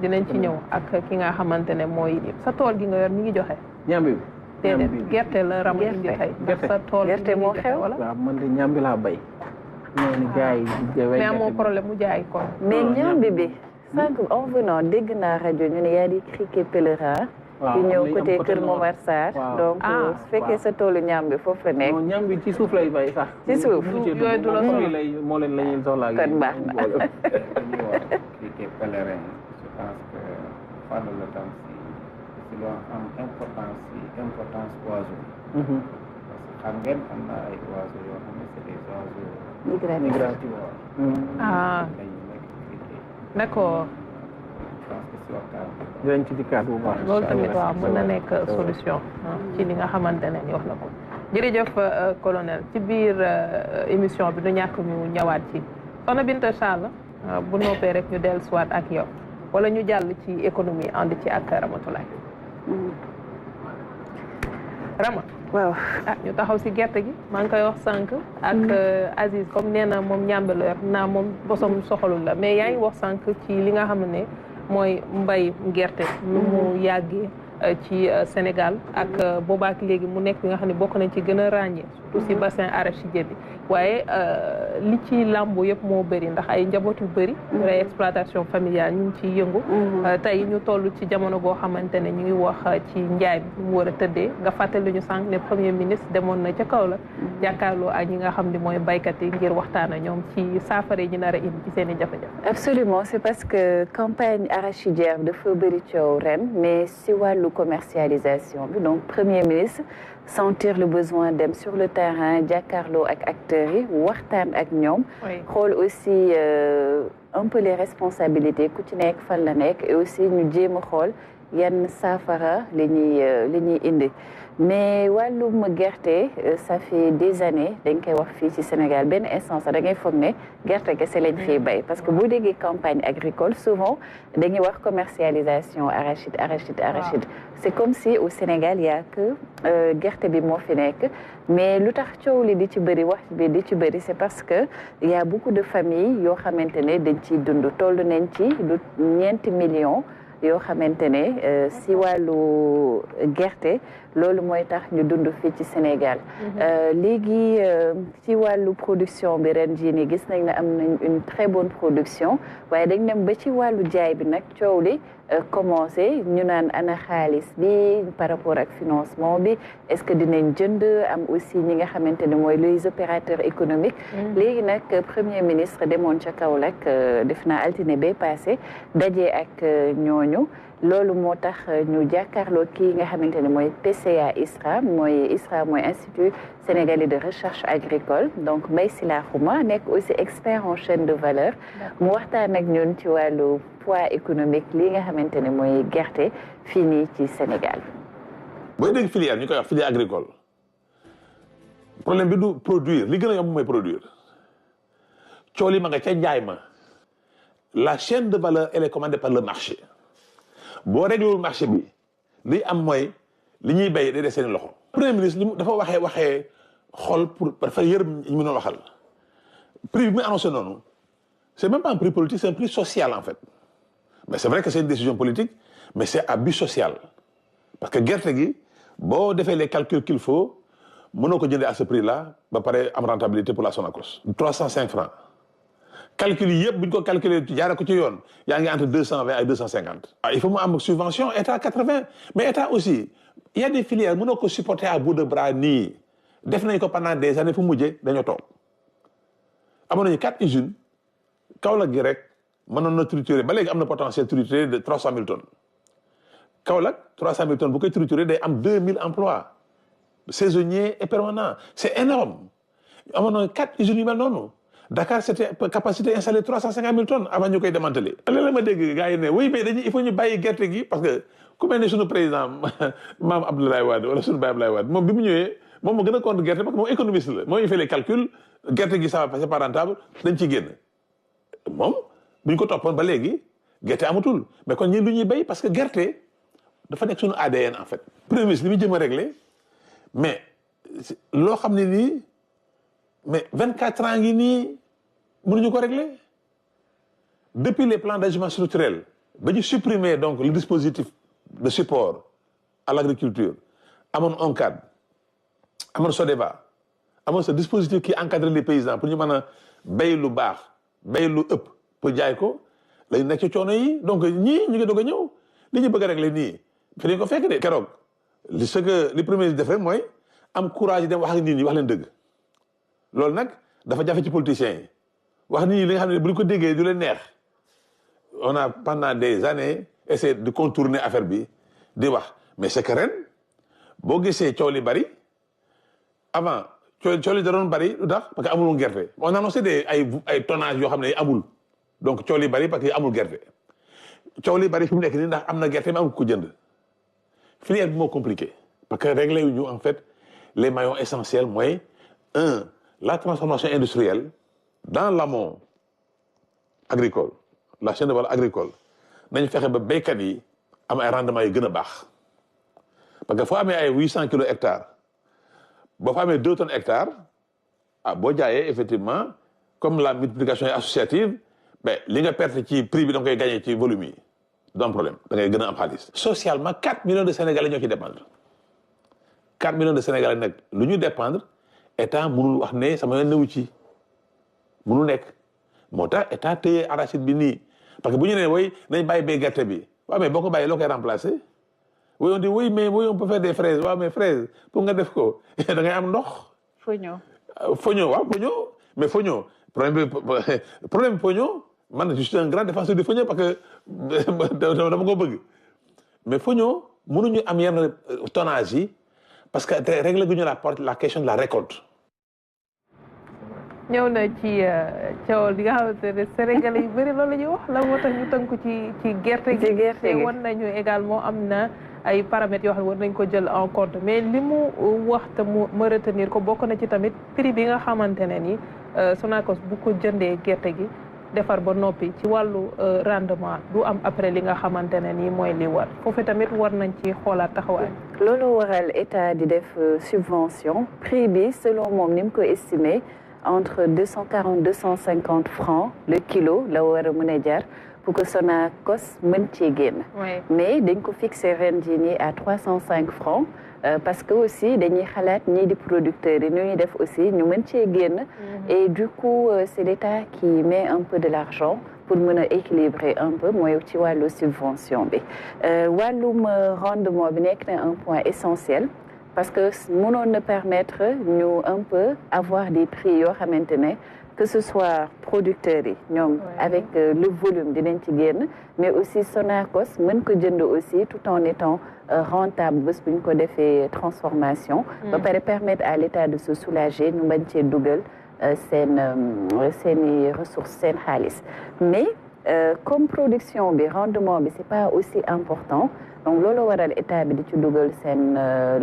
dinañ ci ñëw ak ki nga xamante ne mooy sa tool gi nga yor mi ngi joxe. ñambi bi. déedéet gerte la Rama indi tey. gerte sa tool gerte moo xew wala. waaw man de ñambi laa bay. ñoo ni gars yi mais amoo problème mu jaay kon. mais ñambi bi sànq en venant dégg naa rajo ñu ne yaa di criquet pèlerin. waaw di ñëw côté Kër Momar Sarr. donc su fekkee sa toolu ñambi foofu la nekk. non ñambi ci suuf lay bay sax. ci suuf yooyu du la soxla moo leen la ñuy soxlaa. kon baax na. criquet pèlerin je pense que Fada la tam si loo am importance oiseau. parce que xam ngeen am na ay oiseaux yoo xam ne c'est des oiseaux migratoires. ah d'accord. dinañ ci dikkaat bu baax. loolu tamit waaw mën na nekk solution ci li nga xamante ne wax na ko. jërëjëf colonel ci biir émission bi du ñàkk ñu ñëwaat ci Soxna Binta Sall bu noppee rek ñu dellusiwaat ak yow wala ñu jàll ci économie ànd ci ak Ramatoulaye. Rama. waaw ñu taxaw si gerte gi maa ngi koy wax sànq. ak Aziz comme nee na moom ñàmbe la yor naa moom bosom soxalul la mais yaa ngi wax sànq ci li nga xam ne mooy mbay gerte. nu mu yàggee ci Sénégal ak boobaak léegi mu nekk li nga xam ne bokk nañ ci gën a ràññee surtout si bassin arachidier bi waaye li ci làmbu yëpp moo bëri ndax ay njaboot yu bëri ay exploitation familiale ñu ngi ciy yëngu tey ñu toll ci jamono boo xamante ne ñu ngi wax ci njaay bi mu war a tëddee nga fàttali ñu sànq ne premier ministre demoon na ca kaw la jàkkaarloo ak ñi nga xam ne mooy baykat yi ngir waxtaan ak ñoom ci saafara yi ñu nar a indi ci seen i jafe-jafe. Absolument, c'est parce que campagne arachidière dafa bëri coow ren mais si wàllu commercialisation bi donc premier ministre sentir le besoin dem sur le terrain jàkkaarloo ak acteurs yi waxtaan ak ñoom xool aussi un peu les responsabilités ku ci nekk fan la nekk et aussi ñu jéem a xool yan saafara li ñuy indi mais wàllum gerte ça fait des années dañ koy wax fii ci Sénégal benn instance da ngay foog ne gerte kese lañ fiy bay parce que boo déggee campagne agricole souvent dañuy wax commercialisation arachide c'est comme si au Sénégal y a que gerte bi moo fi nekk mais lu tax coow li di ci bëri wax bi di ci bëri c'est parce que il y a beaucoup de familles yoo xamante ne dañ ciy dund toll nañ ci lu 9 millions yoo xamante ne si wàllu gerte loolu mooy tax ñu dund fii ci Sénégal léegi ci wàllu production bi ren jii nii gis nañ ne am nañ une très bonne production waaye dañ dem ba ci wàllu jaay bi nag coow li commencé ñu naan ana xaalis bi par rapport ak financement bi est-ce que dinañ jënd am aussi ñi nga xamante ne mooy les opérateurs économiques léegi nag premier ministre demoon ca Kaolack def naa altine bay passé daje ak ñooñu loolu moo tax ñu jàkkaarloo kii nga xamante ne mooy PCA ISRA mooy Institut sénégalais de recherche agricole donc Mbaye Sylla Khouma nekk aussi expert en chaîne de valeur mu waxtaan ak ñun ci wàllu poids économique lii nga xamante ne mooy gerte fii nii ci Sénégal. booy dégg filière ñu koy wax filière agricole problème bi du produire li gën a yomb mooy produire coow li ma nga ca njaay ma la chaîne de valeur elle est commandée par le marché. boo réglewul marché bi li am mooy li ñuy béy day des seen loxo. premier ministre li dafa waxee xol pour dafa yërëm ñu mën a waxal prix bi muy annoncé noonu c'est même pas un prix politique c'est un prix social en fait mais c'est vrai que c'est une décision politique mais c'est à but social parce que gerte gi boo defee les calculs qu'il faut mënoo ko jëndee à ce prix-là ba pare am rentabilité pour la Sonacos. 305 francs. calcul yi yëpp bu ñu ko calculer jaaree ko ci yoon yaa ngi entre 220 et 250. il faut mu am subvention état 80 mais état aussi il y a des filières mënoo ko supporter à bout de bras nii def nañ ko pendant des années fu mujjee dañoo toog amoon nañu 4 usines Kaolack gi rek mënoon na triturer ba léegi am na potentiel triturer de 300 000 tonnes Kaolack 300 000 tonnes bu koy triturer day am 2000 emplois saisonniers et permanents c'est énorme amoon na 4 usines yu mel noonu. Dakar c'était capacité installée 350 000 tonnes avant ñu koy démanteler. léeg-léeg ma dégg gars yi ne oui mais il faut ñu bàyyi gerte gi parce que ku mel ne suñu président maam Abdoulaye Wade wala suñu baay Abdoulaye Wade moom bi mu ñëwee moom moo gën a contre gerte parce que moom économiste la moo ñu fait les calculs gerte gi ça va c'est pas rentable dañ ciy génn moom bu ñu ko toppoon ba léegi gerte amatul mais kon ñun lu ñuy béy parce que gerte dafa nekk suñu ADN en fait. premier ministre li muy jëm a régler mais loo xam ne nii. mais 24 ans ngi nii mënuñu ko régler depuis les plans d'ajustement structurel ba ñu supprimer donc le dispositif de support à l'agriculture amoon ONCAD amoon SODEVA amoon ce dispositif qui encadre les paysans pour ñu mën a béy lu baax béy lu ëpp pour jaay ko lañu nekk ci coono yi donc ñii ñu ngi doog a ñëw li ñu bëgg a régler nii fi ñu ko fekk de keroog li premier def rek mooy am courage yi dem wax ak nit ñi wax leen dëgg loolu nag dafa jafe ci politiciens yi wax nit ñi li nga xam ne bu ñu ko déggee du leen neex on a pendant des années essayé de contourner affaire bi di wax mais c'est que ren boo gisee coow li bari avant coow li da doon bari lu tax parce que amul gerte on a annoncé ay tonnage yoo xam ne amul donc coow li bari parce que amul gerte coow li bari fi mu nekk nii ndax am na gerte mais amul ko jënd filière bi moo compliqué parce que réglé wu ñu en fait les maillons essentiels mooy la transformation industrielle dans l'amont agricole la chaîne de valeur agricole nañ fexe ba béykat yi am ay rendement yu gën a baax parce que foo amee ay 800 kilos hectares boo fa amee 2 tonnes hectares boo jaayee effectivement comme la multiplication est associative mais li nga perte ci prix bi da nga koy gagné ci volume yi du am problème da ngay gën a am xaalis. socialement 4 millions de Sénégalais ñoo ci dépendre 4 millions de Sénégalais nag lu ñu dépendre état mënul wax ne sama yoon newu ci mënul nekk moo tax état téye arachide bi nii parce que bu ñu nee woy nañ bàyyi bay gerte bi waaw mais boo ko bàyyi loo koy remplacer woy on dit oui mais woy on peut faire des fraises waaw mais fraise pour nga def ko da ngay am ndox. Fogno. Fogno waaw Fogno mais Fogno problème Fogno man je suis un grand défenseur du Fogno parce que dama ko bëgg mais Fogno mënuñu am yenn tonnage yi parce que règle gu ñu la question de la récolte. ñëw na ci coow li nga xamante ne Sénégalais yu bëri loolu la ñuy wax la moo tax ñu tënku ci gerte gi. te wan nañu également am na ay paramètres yoo xam ne war nañ ko jël en compte mais li mu wax te mu ma retenir ko bokk na ci tamit prix bi nga xamante ne ni Sonacos bu ko jëndee gerte gi defar ba noppi ci wàllu rendement du am après li nga xamante ne nii mooy li war foofu tamit war nañ ci xoolaat taxawaay. loolu waral état di def subvention prix bi selon moom ni mu ko estimé entre 240 250 francs le kilo la war a mën a jar pour que Sonacos mën cee génn. mais dañ ko fixé ren jii nii à 305 francs. Parce que aussi dañuy xalaat ñii di producteurs yi ñuy def aussi ñu mën cee génn. et du coup c'est l'État qui met un peu de l'argent pour mën a équilibrer un peu mooy ci wàllu subvention bi wàllum rendement bi nekk na un point essentiel parce que mënoon na permettre ñu un peu avoir des prix yoo xamante ne que ce soit producteurs yi ñoom avec le volume dinañ ci génn mais aussi Sonacos mën ko jënd aussi tout en étant rentable bés bu ñu ko defee transformation ba pare permettre à l'État de se soulager ñu bañ cee dugal seeni ressources seen xaalis mais comme production bi rendement bi c'est pas aussi important donc loolu waral état bi di ci dugal seen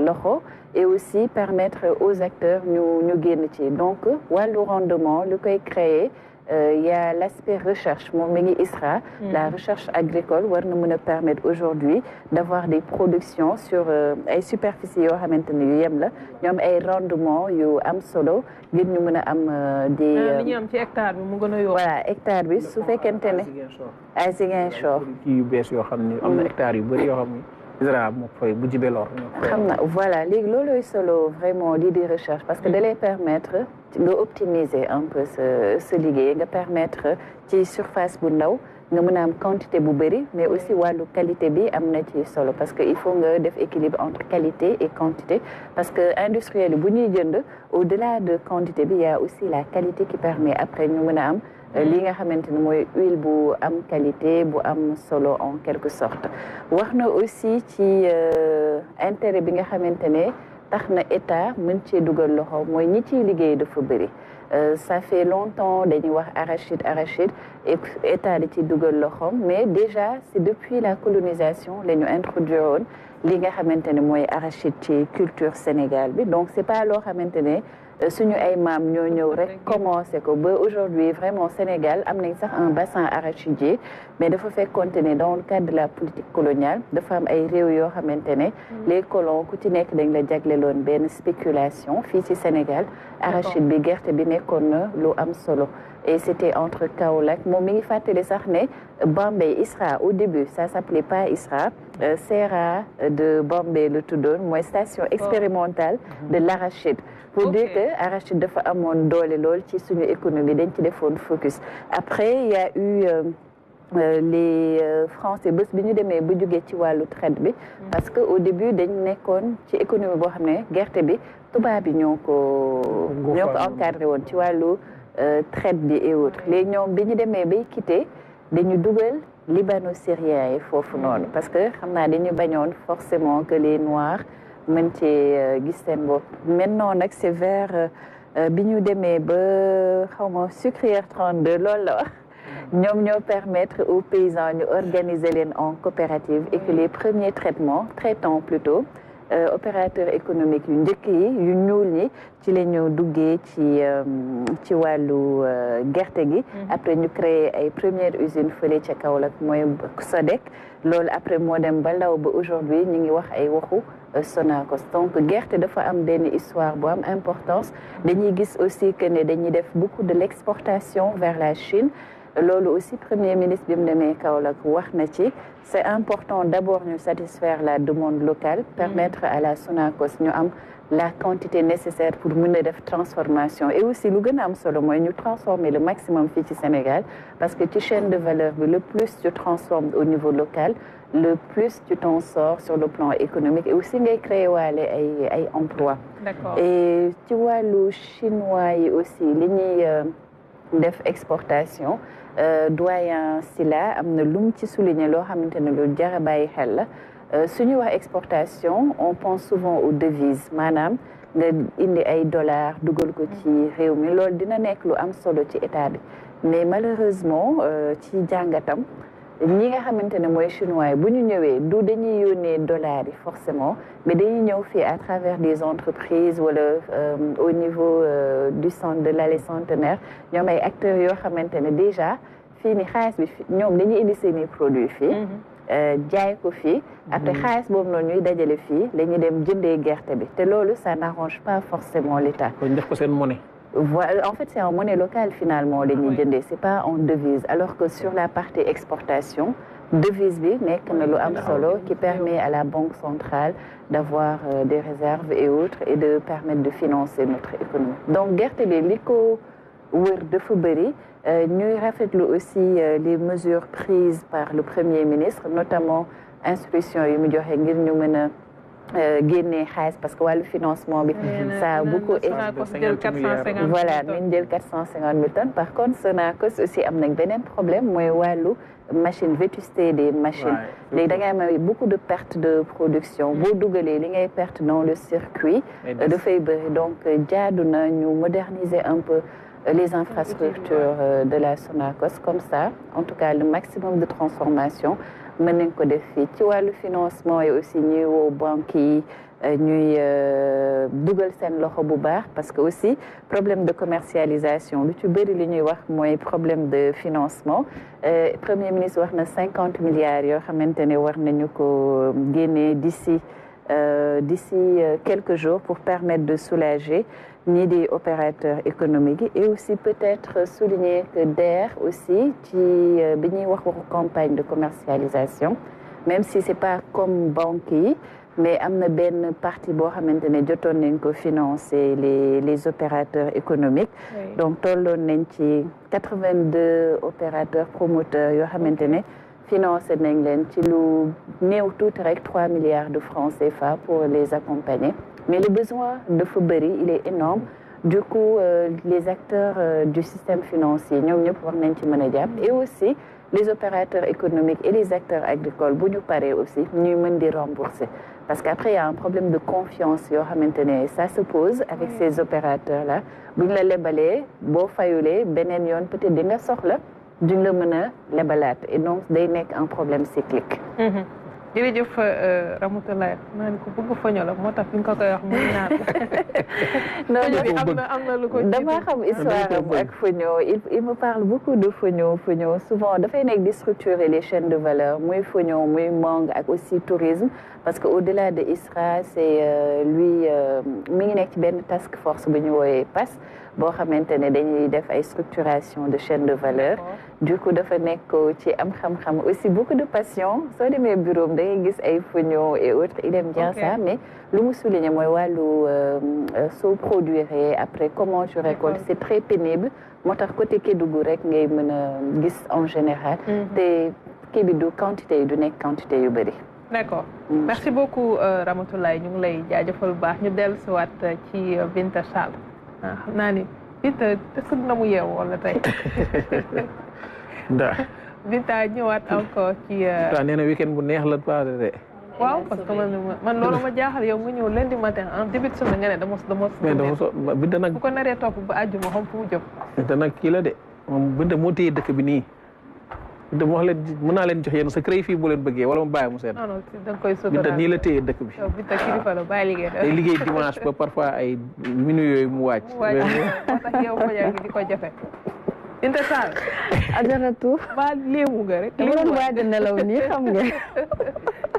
loxo et aussi permettre aux acteurs ñu génn ci donc wàllu rendement lu koy créer il y a l'aspect recherche moom mi ngi ISRA la recherche agricole war na mën a permettre aujourd'hui d'avoir des productions sur ay superficies yoo xamante ne yu yem la ñoom ay rendement yu am solo ngir ñu mën a am des li ñu am ci hectare bi mu gën a yokk voilà hectare bi su fekkente ne à Ziguinchor kii yu bees yoo xam ne am na hectare yu bëri yoo xam ne ISRA moo fay bu jibee lor xam na voilà léegi looloy solo vraiment lii di recherche parce que da lay permettre nga optimiser un peu sa liggéey nga permettre ci surface bu ndaw nga mën a am quantité bu bëri mais aussi wàllu qualité bi am na ci solo parce que il faut nga def équilibre entre qualité et quantité parce que industriel yi bu ñuy jënd au-delà de quantité bi il y a aussi la qualité qui permet après ñu mën a am li nga xamante ne mooy huile bu am qualité bu am solo en quelque sorte wax na aussi ci intérêt bi nga xamante ne tax na état mën cee dugal loxo mooy ñi ciy liggéey dafa bëri ça fait longtemps dañuy wax arachide et état di ci dugal loxo mais déjà c'est depuis la colonisation la ñu introduire woon li nga xamante ne mooy arachide ci culture Sénégal bi donc c'est pas loo xamante ne suñu ay maam ñoo ñëw rek commencé ko ba aujourd'hui vraiment Sénégal am nañ sax un bassin arachidier mais dafa fekkoonte ne dans le cadre de la politique coloniale dafa am ay réew yoo xamante ne les colons ku ci nekk dañ la jagleloon benn spéculation fii ci Sénégal arachide bi gerte bi nekkoon na lu am solo et c'était entre Kaolack moom mi ngi fàttali sax ne Bambey ISRA au début ça s'appelait pas ISRA Sera de Bambey le tuddoon mooy station expérimentale de l'arachide pour dire que arachide dafa amoon doole lool ci suñu économie dañ ci defoon focus après il y a eu les Français bés bi ñu demee ba jógee ci wàllu traite bi parce que au début dañ nekkoon ci économie boo xam ne gerte bi tubaab bi ñoo ko encadré woon ci wàllu traite bi et autres léegi ñoom bi ñu demee bay quitté dañu dugal libano-syriens yi foofu noonu parce que xam naa dañu bañoon forcément que les noirs mën cee gis seen bopp maintenant nag c'est vers bi ñu demee ba xaw ma sucrière 32 loolu la wax ñoom ñoo permettre aux paysans ñu organiser leen en coopérative et que les premiers traitants plutôt opérateurs économiques yu njëkk yi yu ñuul ñi ci la ñu duggee ci wàllu gerte gi après ñu créé ay premières usines fële ca Kaolack mooy Sodec loolu après moo dem ba law ba aujourd'hui ñu ngi wax ay waxu Sonacos donc gerte dafa am benn histoire bu am importance dañuy gis aussi que ne dañuy def beaucoup de l'exportation vers la Chine loolu aussi premier ministre bi mu demee Kaolack wax na ci c'est important d'abord ñu satisfaire la demande locale permettre à la Sonacos ñu am la quantité nécessaire pour mën a def transformation et aussi lu gën a am solo mooy ñu transformer le maximum fii ci Sénégal parce que ci chaîne de valeur bi le plus tu transformes au niveau local le plus tu t'en sors sur le plan économique et aussi ngay créer waale ay emplois. D'accord. Et ci wàllu chinois yi aussi li ñuy def exportation doyen Sila am na lum ci souligner loo xamante ne lu jar a bàyyi xel la suñuy wax exportation on pense souvent aux devises maanaam nga indi ay dollars dugal ko ci réew mi loolu dina nekk lu am solo ci état bi mais malheureusement ci jàngatam ñi nga xamante ne mooy chinois yi bu ñu ñëwee du dañuy yónnee dollars yi forcément mais dañuy ñëw fii à travers des entreprises wala au niveau du centre de l'allée Centenaire ñoom ay acteurs yoo xamante ne déjà fii ni xaalis bi ñoom dañuy indi seeni produits fii jaay ko fii après xaalis boobu noonu ñuy dajale fii la ñuy dem jëndee gerte bi te loolu ça n'arrange pas forcément l'État. kon def ko seen monnaie. Voilà, en fait, c'est en monnaie locale finalement, les Nigériens. C'est pas en devise. Alors que sur la partie exportation, devise bi nekk na lu am solo qui permet à la banque centrale d'avoir des réserves et autres et de permettre de financer notre économie. Donc gerte bi li ko wër dafa bëri ñuy rafetlu aussi les mesures prises par le Premier ministre, notamment instructions yu mu joxe ngir ñu mën a génne xaalis parce que wàllu financement bi ça a beaucoup voilà nañ jël 450 000 tonnes par contre Sonacos aussi am nañ beneen problème mooy wàllu machine vétusté des machines léegi da ngay am beaucoup de pertes de production boo dugalee li ngay perte dans le circuit dafay bëri donc jaadu na ñu moderniser un peu les infrastructures de la Sonacos comme ça en tout cas le maximum de transformation mën nañ ko def fii ci wàllu financement yi aussi ñuy woo banques yi ñuy dugal seen loxo bu baax parce que aussi problème de commercialisation lu ci bëri li ñuy wax mooy problème de financement premier ministre wax na 50 milliards yoo xamante ne war nañu ko génnee d'ici quelques jours pour permettre de soulager ñii di opérateurs économiques yi et aussi peut-être souligner que DER aussi ci bi ñuy wax waxu campagne de commercialisation même si c'est pas comme banque yi mais am na benn partie boo xamante ne jotoon nañ ko financer les opérateurs économiques donc tolloon nañ ci 82 opérateurs promoteurs yoo xamante ne financé nañ leen ci lu néew tuuti rek 3 milliards de francs CFA pour les accompagner mais le besoin dafa bëri il est énorme du coup les acteurs du système financier ñoom ñëpp war nañ ci mën a jàpp et aussi les opérateurs économiques et les acteurs agricoles bu ñu paree aussi ñuy mën di rembourser parce qu'après il y a un problème de confiance yoo xamante ne ça se pose avec ces opérateurs là bu ñu la lebalee boo fayulee beneen yoon peut-être di nga soxla duñ la mën a lebalaat et donc day nekk un problème cyclique. jërëjëf Ramatoulaye naa ni ko bëgg foño la moo tax fi nga ko koy wax muy naan foño bi am na lu ko dama xam histoire am ak foño il me parle beaucoup de foño souvent dafay nekk di structurer les chaînes de valeur muy foño muy mangue ak aussi tourisme parce que au-delà de ISRA c'est lui mi ngi nekk ci benn task force bu ñu wooyee PAS boo xamante ne dañuy def ay structuration de chaîne de valeur du coup dafa nekk ci am xam-xam aussi beaucoup de passion soo demee bureau da ngay gis ay foignon et autres il aime bien ça mais lu mu souligner mooy wàllu soo produire après comment tu récoltes c'est très pénible moo tax côté Kédougou rek ngay mën a gis en général te kii bi du quantité yi du nekk quantité yu bëri. D'accord merci beaucoup Ramatoulaye ñu ngi lay jaajëfal bu baax ñu dellusiwaat ci Binta Sall xam naa ni Binta est-ce que dina mu yeewu wala tey Binta ñëwaat encore ci nee na week-end bu neex la passé de waaw parce que man loolu ma jaaxal yow nga ñëw lundi matin en début de semaine nga ne dama Binta nag bu ko naree topp ba àjjuma xam fu mu jëm Binta nag kii la de moom Binta moo téye dëkk bi nii Binta mu wax leen mën naa leen jox yéen sa créé fii boo leen bëggee wala mu bàyyi mu seen non non da nga koy suturaal Binta nii la téye dëkk bi Binta kilifa la bàyyi liggéey day liggéey dimanche ba parfois ay minutes yooyu mu wàcc moo tax yow fajar gi di ko jafe Binta Sall ajaratu ba léemu nga rek li doon waaj a nelaw nii xam nga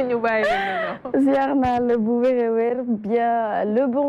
ñu bàyyi leen ziar naa la bu wér a wér bien le bon